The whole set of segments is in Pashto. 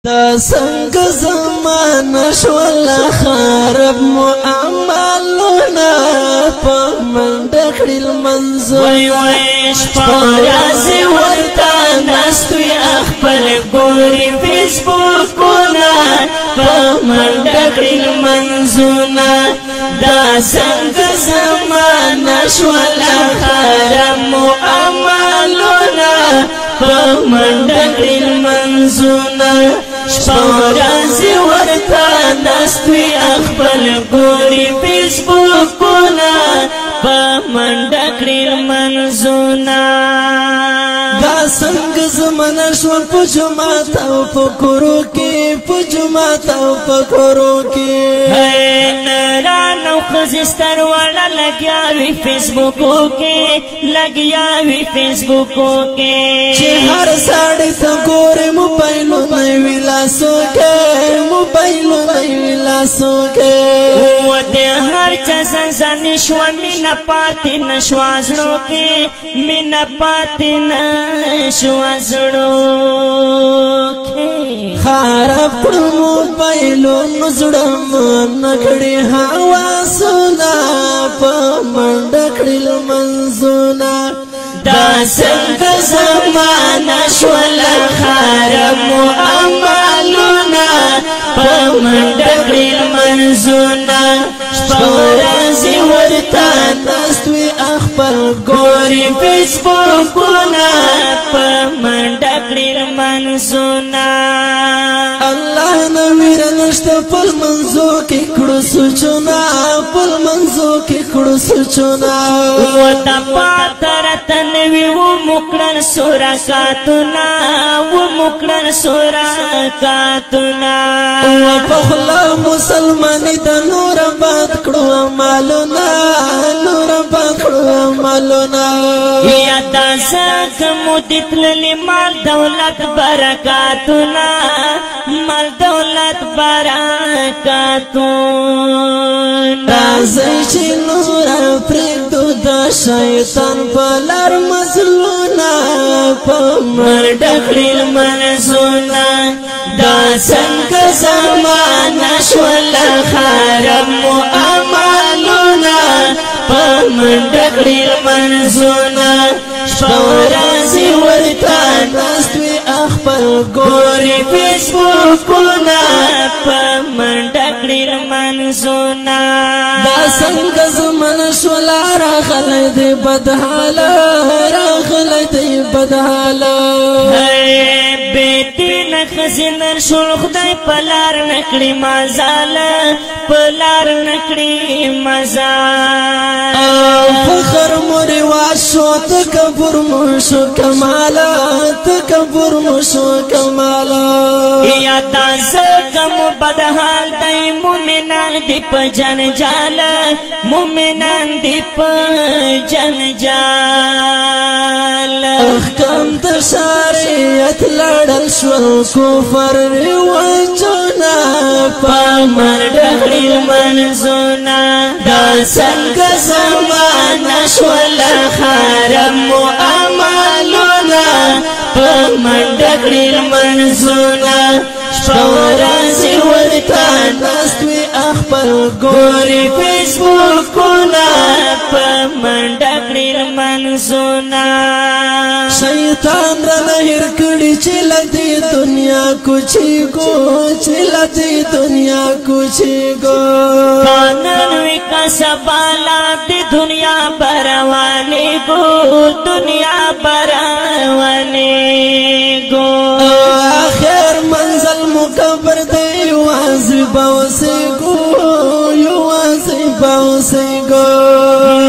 دا سنگ زمان شوال خارب معاملونا پا من دخل المنظور ویش پارازی ورطا نستوی اخبر گوری فیسبوکونا پا من دخل المنظونا دا سنگ زمان شوال خارب معاملونا پا من دخل المنظونا شپورازی ورطا نستوی اخبر گوری فیسبوکونا پا منڈکڑی المنزونا دا سنگ زمان شوال پا جماعت او پا کرو کی پا جماعت او پا کرو کی نران او خزستر والا لگیاوی فیسبوکو کے لگیاوی فیسبوکو کے چه ہر ساڑی تا گوری موبائلو نیوی لاسو کے موبائلو نیوی لاسو کے و دے ہر چزن زنشو مینا پاتی نشوازنو کے مینا پاتی نشوازنو کے خارب کڑ موبائلو نزڑم نکڑی حواسونا پا منڈکڑی المنزونا دا سنگ زمان شوال خارب معاملونا پا منڈکڑی المنزونا شپورازی ورطا نستوی اخبر گوری فیسبوکونا پا منڈکڑی المنزونا اللہ نویر نشتا پل منزو کی کڑو سوچونا پل منزو کی کڑو سوچونا و تا پاترتن وی و مکرن سورکاتنا و مکرن سورکاتنا و پخلا مسلمانی دا نور بات کڑو عمالونا نور بات کڑو عمالونا یا دا زکمو دتللی مال دولت برکاتنا مال دولت برکاتنا رازی چی نورا پریدو دا شیطان پلار مظلونا پا مردکڑی المنزونا دا سنگ زمان شوال خارب معاملونا پا مردکڑی المنزونا شپورازی ورطا نستوی اخبر گوری فیسبوکونا پا منڈکڑی المنزونا دا سنگ زمان شولا راغلی دی بدحالا راغلی دی بدحالا بیتی نخزندر شل خدای پلار نکڑی مزال پلار نکڑی مزال فخر موری واشو تکبر مشو کمالا تکبر مشو کمالا یا تازکم بدحال دی مومنان دی پا جنجال مومنان دی پا جنجال احکام تشاریت لڑل شو کفر ریوانجونا پا مردکڑی المنزونا دا سنگ زمان شوال خارب معاملونا پا مردکڑی المنزونا شپورازی ورطا نستوی اخبر گوری فیسبوکونا پا منڈکڑی المنزونا شیطان را نهر کڑی چلا دی دنیا کچی گو چلا دی دنیا کچی گو کاننوی کا سبالا دی دنیا بروانی گو دنیا بروانی گو آخر منزل مکبر دی واضح باوسی گو یو واضح باوسی گو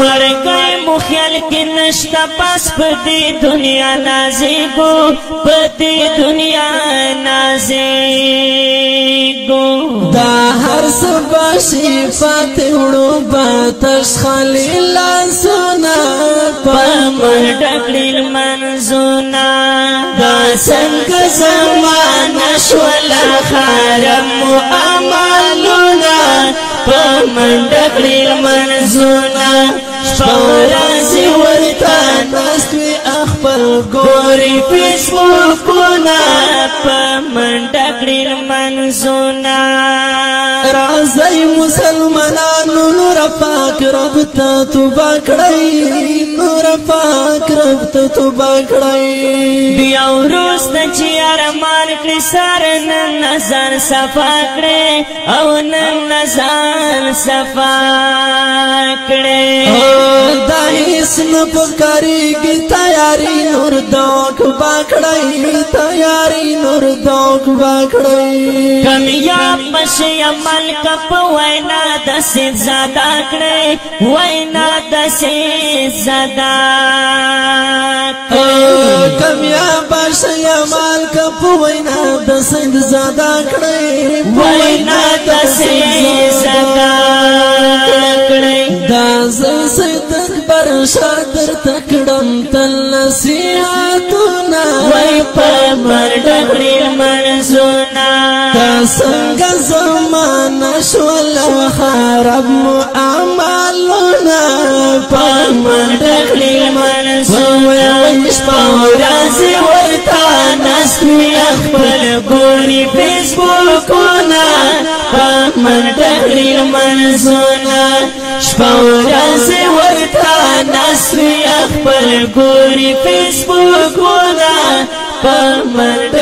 مرگئی مخیل کی نشتا پس پدی دنیا نازی گو پدی دنیا نازی گو دا ہر سباشی پاتی اڑو باتش خالی لانسونا پا مردکڑی المنزونا دا سنگ زمان شوال خارب معاملونا پا مردکڑی المنزونا شپورازی ورطا نستوی اخبر گو گوری فیسبوکونا پا منڈکڑی المنزونا رازی مسلمانانو نور پاک رب تا توبہ کړی نور پاک رب تا توبہ کړی بیا وروسته چې ارمان کړی سر نن نظر صفا کړی او نن نظر صفا کړی دا هیڅ نه پکارېږي تیاری نور دوک باکړی تیاری نور دوک باکړی کامیاب بشي عمل کا په وینا د سید زادا کړی وینا د سید زادا کامیاب بشي عمل کا په وینا د سید زادا کړی وینا د سید زادا کړی دا سید اکبر شادر تکړم تل نصیحتونه وای په مرډ منزونا دا څنګه زمانه شول خراب مو اعمالونه په مرډ منزونا شپورازي ورته نسوي خپل ګوري فیسبوکونه په مرډ منزونا شپورازي ورته نسوي خپل ګوري فیسبوکونه په مرډ